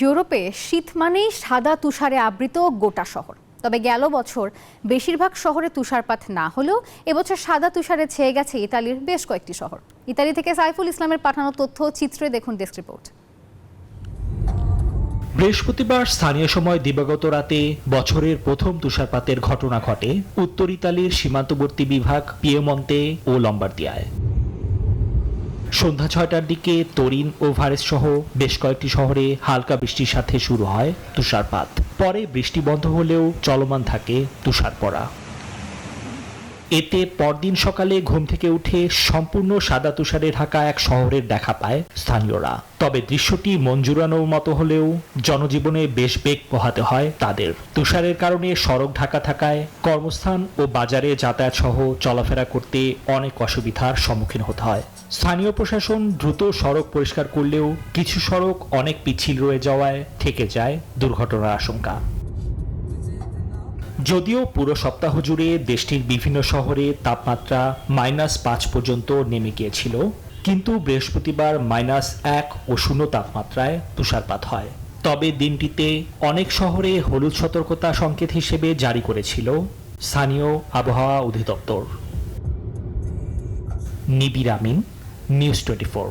ইউরোপে শীত মানেই সাদা তুষারে আবৃত গোটা শহর। তবে গেল বছর বেশিরভাগ শহরে তুষারপাত না হলেও এবছর সাদা তুষারে ছেয়ে গেছে ইতালির বেশ কয়েকটি শহর। ইতালি থেকে সাইফুল ইসলামের পাঠানো তথ্য চিত্রে দেখুন ডেস্ক রিপোর্ট। বৃহস্পতিবার স্থানীয় সময় দিবাগত রাতে বছরের প্রথম তুষারপাতের ঘটনা ঘটে উত্তর ইতালির সীমান্তবর্তী বিভাগ পিয়েমন্তে ও লম্বার্দিয়ায়। সন্ধ্যা 6টার দিকে তোরিন ও ভারেস সহ বেশ কয়েকটি শহরে হালকা বৃষ্টির সাথে শুরু হয় তুষারপাত। পরে বৃষ্টি বন্ধ হলেও চলমান থাকে তুষার পড়া। এতে পরদিন সকালে ঘুম থেকে উঠে সম্পূর্ণ সাদা তুষারে ঢাকা এক শহরের দেখা পায় স্থানীয়রা। তবে দৃশ্যটি মন জুড়ানোর মতো হলেও জনজীবনে বেশ বেগ পোহাতে হয় তাদের। তুষারের কারণে সড়ক ঢাকা থাকায় কর্মস্থান ও বাজারে যাতায়াত সহ চলাফেরা করতে অনেক অসুবিধার সম্মুখীন হতে হয়। স্থানীয় প্রশাসন দ্রুত সড়ক পরিষ্কার করলেও কিছু সড়ক অনেক পিচ্ছিল রয়ে যাওয়ায় থেকে যায় দুর্ঘটনার আশঙ্কা। যদিও পুরো সপ্তাহ জুড়ে দেশটির বিভিন্ন শহরে তাপমাত্রা -5 পর্যন্ত নেমে গিয়েছিল, কিন্তু বৃহস্পতিবার -1 ও 0 তাপমাত্রায় তুষারপাত হয়। তবে দিনটিতে অনেক শহরে হলুদ সতর্কতা সংকেত হিসেবে জারি করেছিল স্থানীয় আবহাওয়া অধিদপ্তর। নিবির আমিন, নিউজ 24।